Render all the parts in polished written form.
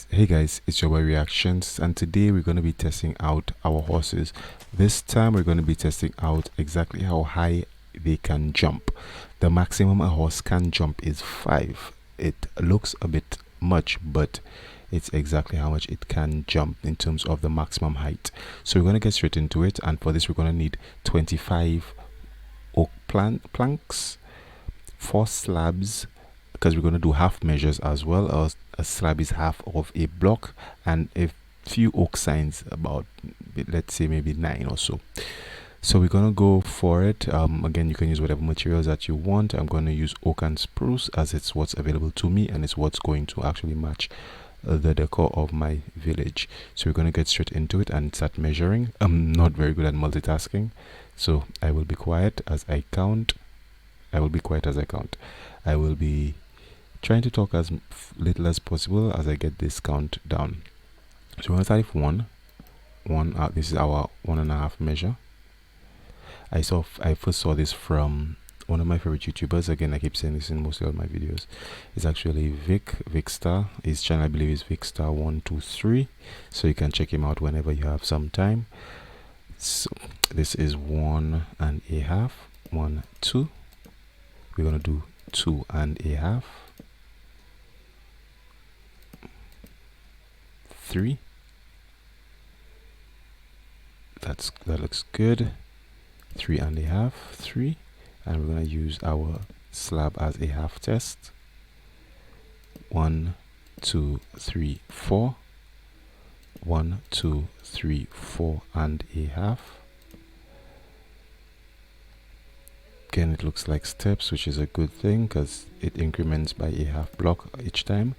Hey guys, it's your boy Reactions, and today we're going to be testing out our horses. This time we're going to be testing out exactly how high they can jump. The maximum a horse can jump is 5. It looks a bit much, but it's exactly how much it can jump in terms of the maximum height. So we're going to get straight into it, and for this we're going to need 25 oak planks, 4 slabs, because we're going to do half measures as well. A slab is half of a block, and a few oak signs, about, let's say, maybe 9 or so. So we're going to go for it. Again, you can use whatever materials that you want. I'm going to use oak and spruce as it's what's available to me, and it's what's going to actually match the decor of my village. So we're going to get straight into it and start measuring. I'm not very good at multitasking, so I will be quiet as I count. I will be trying to talk as little as possible as I get this count down. So we're going to start with one. This is our 1.5 measure. I first saw this from one of my favorite YouTubers. Again, I keep saying this in mostly all my videos. It's actually Vicstar. His channel, I believe, is Vicstar123. So you can check him out whenever you have some time. So this is 1.5. 1, 2. We're gonna do 2.5. 3. That looks good. 3.5. 3. And we're gonna use our slab as a half test. 1, 2, 3, 4. 1, 2, 3, 4.5. Again, it looks like steps, which is a good thing because it increments by a half block each time.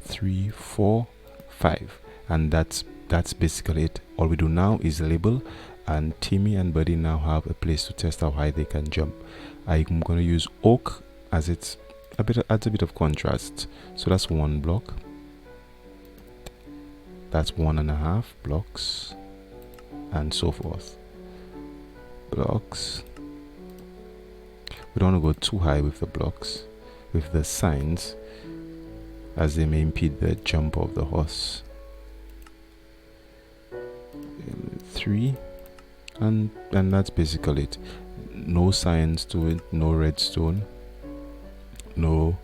3, 4, 5, and that's basically it. All we do now is label, and Timmy and Buddy now have a place to test how high they can jump. I'm going to use oak as it's adds a bit of contrast. So that's 1 block. That's 1.5 blocks, and so forth. Blocks. We don't want to go too high with the blocks, with the signs, as they may impede the jump of the horse. 3, and that's basically it. No signs to it, no redstone, no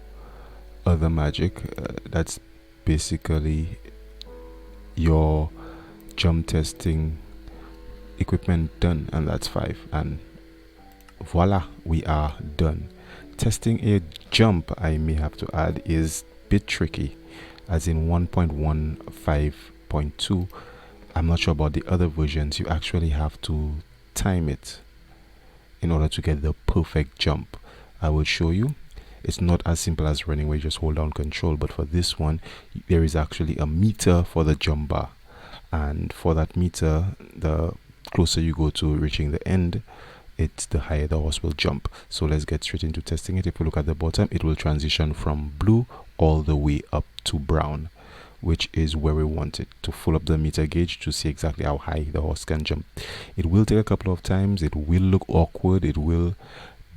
other magic. That's basically your jump testing equipment done, and that's 5, and voila, we are done. Testing a jump, I may have to add, is a bit tricky, as in 1.15.2. I'm not sure about the other versions. You actually have to time it in order to get the perfect jump. I will show you. It's not as simple as running where you just hold down control, but for this one there is actually a meter for the jump bar, and for that meter, the closer you go to reaching the end, it's the higher the horse will jump. So let's get straight into testing it. If you look at the bottom, it will transition from blue all the way up to brown, which is where we want it, to fill up the meter gauge to see exactly how high the horse can jump. It will take a couple of times. It will look awkward. It will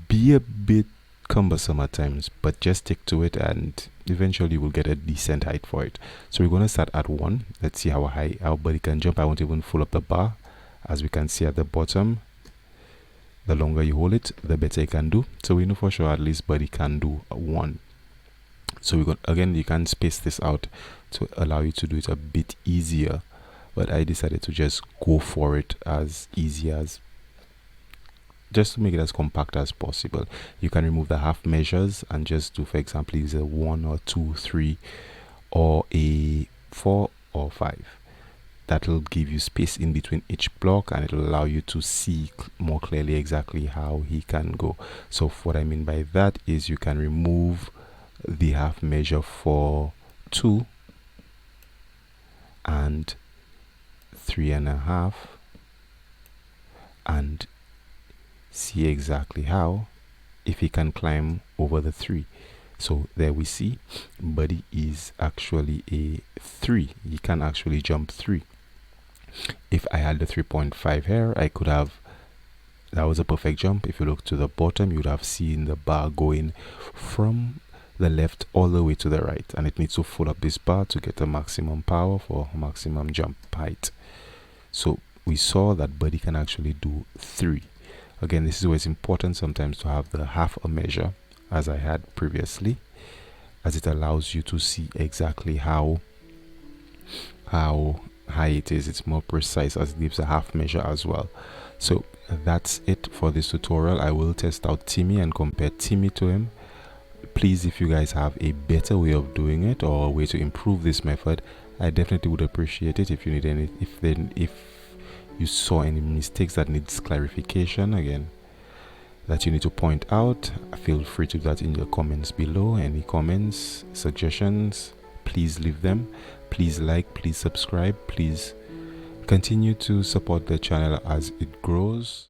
be a bit cumbersome at times, but just stick to it and eventually you will get a decent height for it. So we're going to start at 1. Let's see how high our Buddy can jump. I won't even fill up the bar. As we can see at the bottom, the longer you hold it, the better you can do. So we know for sure at least Buddy can do 1. So we're going, again, you can space this out to allow you to do it a bit easier, but I decided to just go for it as easy as, just to make it as compact as possible. You can remove the half measures and just do, for example, use a 1 or 2, 3, or a 4 or 5. That will give you space in between each block, and it will allow you to see more clearly exactly how he can go. So what I mean by that is you can remove the half measure for 2 and 3.5 and see exactly how, if he can climb over the 3. So there we see Buddy is actually a 3. He can actually jump 3. If I had the 3.5 here, I could have, that was a perfect jump. If you look to the bottom, you would have seen the bar going from the left all the way to the right, and it needs to fold up this bar to get a maximum power for maximum jump height. So we saw that birdie can actually do 3. Again, this is where it's important sometimes to have the half a measure, as I had previously, as it allows you to see exactly how high it is. It's more precise as it gives a half measure as well. So that's it for this tutorial. I will test out Timmy and compare Timmy to him. Please, if you guys have a better way of doing it or a way to improve this method, I definitely would appreciate it. If you need any, if you saw any mistakes that needs clarification, again, that you need to point out, feel free to do that in the comments below. Any comments, suggestions, please leave them. Please like, please subscribe, please continue to support the channel as it grows.